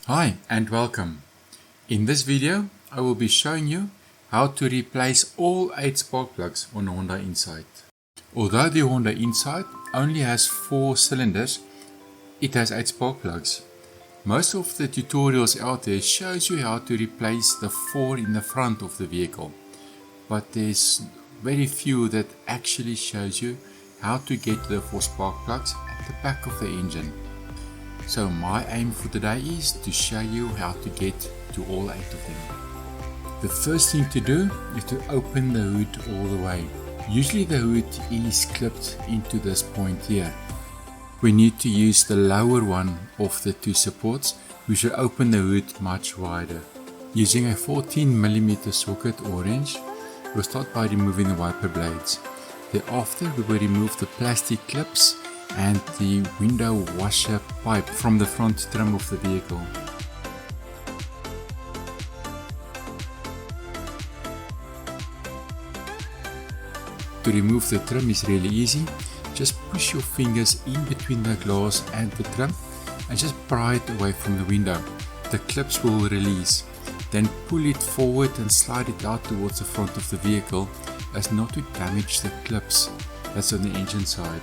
Hi and welcome. In this video I will be showing you how to replace all 8 spark plugs on a Honda Insight. Although the Honda Insight only has 4 cylinders, it has 8 spark plugs. Most of the tutorials out there shows you how to replace the 4 in the front of the vehicle, but there's very few that actually shows you how to get the 4 spark plugs at the back of the engine. So my aim for today is to show you how to get to all 8 of them. The first thing to do is to open the hood all the way. Usually the hood is clipped into this point here. We need to use the lower one of the 2 supports, which will open the hood much wider. Using a 14mm socket or wrench, we'll start by removing the wiper blades. Thereafter we will remove the plastic clips and the window washer pipe from the front trim of the vehicle. To remove the trim is really easy. Just push your fingers in between the glass and the trim and just pry it away from the window. The clips will release. Then pull it forward and slide it out towards the front of the vehicle as not to damage the clips that's on the engine side.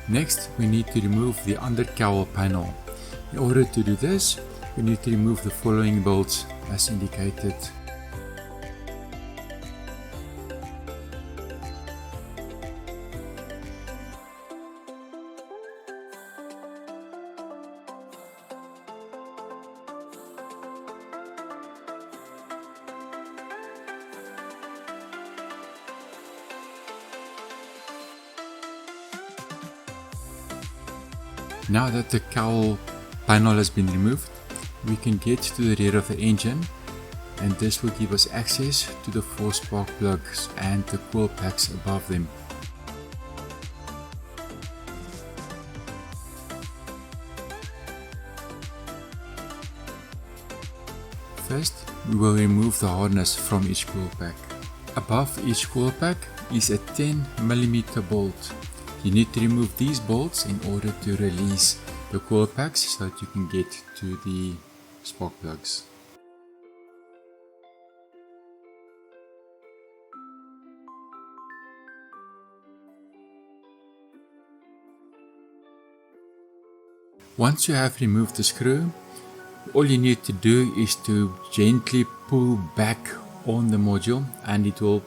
Next, we need to remove the under cowl panel. In order to do this, we need to remove the following bolts as indicated. Now that the cowl panel has been removed, we can get to the rear of the engine, and this will give us access to the 4 spark plugs and the coil packs above them. First, we will remove the harness from each coil pack. Above each coil pack is a 10mm bolt. You need to remove these bolts in order to release the coil packs so that you can get to the spark plugs. Once you have removed the screw, all you need to do is to gently pull back on the module and it will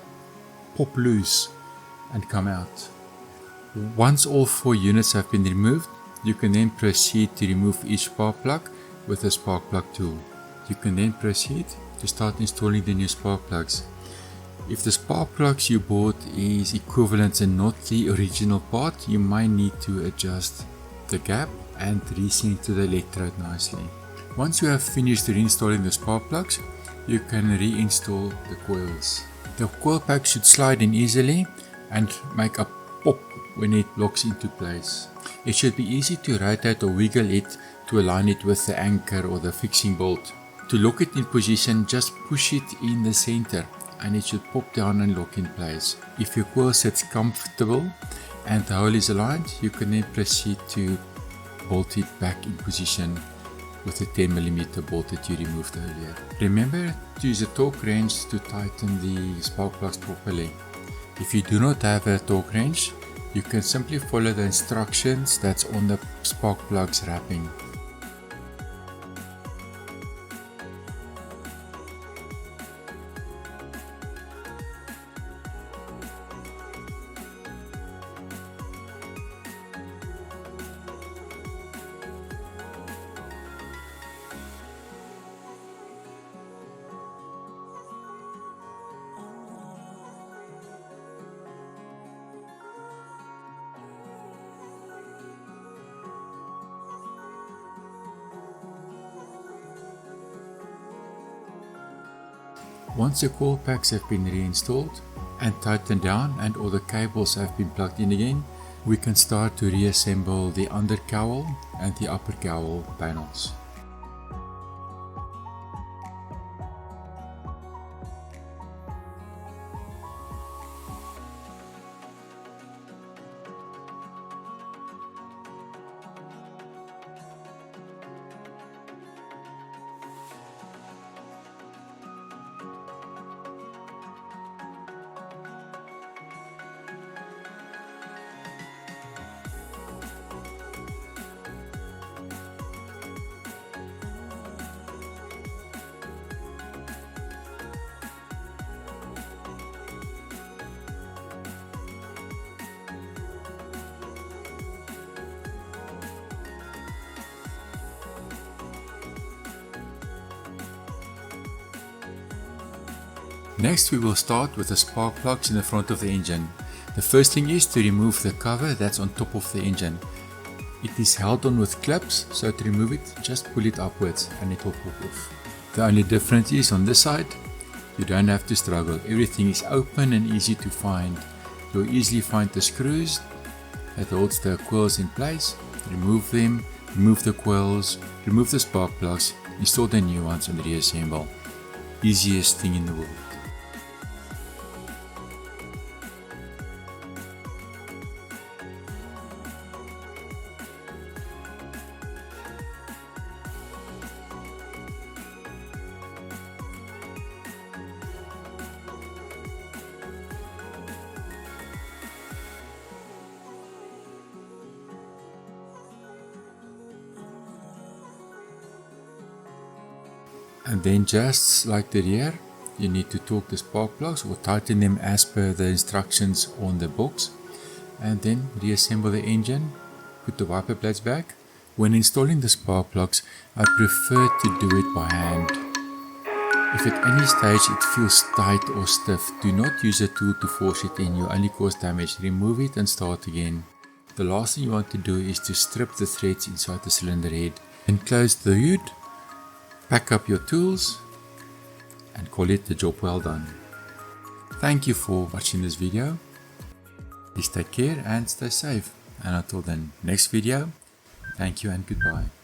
pop loose and come out. Once all 4 units have been removed, you can then proceed to remove each spark plug with the spark plug tool. You can then proceed to start installing the new spark plugs. If the spark plugs you bought is equivalent and not the original part, you might need to adjust the gap and recenter the electrode nicely. Once you have finished reinstalling the spark plugs, you can reinstall the coils. The coil pack should slide in easily and make a pop when it locks into place. It should be easy to rotate or wiggle it to align it with the anchor or the fixing bolt. To lock it in position, just push it in the center and it should pop down and lock in place. If your coil sits comfortable and the hole is aligned, you can then proceed to bolt it back in position with the 10mm bolt that you removed earlier. Remember to use a torque wrench to tighten the spark plugs properly. If you do not have a torque wrench, you can simply follow the instructions that's on the spark plugs wrapping. Once the coil packs have been reinstalled and tightened down and all the cables have been plugged in again, we can start to reassemble the under cowl and the upper cowl panels. Next we will start with the spark plugs in the front of the engine. The first thing is to remove the cover that's on top of the engine. It is held on with clips, so to remove it, just pull it upwards and it will pop off. The only difference is on this side, you don't have to struggle. Everything is open and easy to find. You'll easily find the screws that holds the coils in place. Remove them, remove the coils, remove the spark plugs, install the new ones and reassemble. Easiest thing in the world. And then just like the rear, you need to torque the spark plugs or tighten them as per the instructions on the box. And then reassemble the engine, put the wiper blades back. When installing the spark plugs, I prefer to do it by hand. If at any stage it feels tight or stiff, do not use a tool to force it in, you only cause damage. Remove it and start again. The last thing you want to do is to strip the threads inside the cylinder head. Then close the hood. Pack up your tools and call it the job well done. Thank you for watching this video. Please take care and stay safe. And until the next video, thank you and goodbye.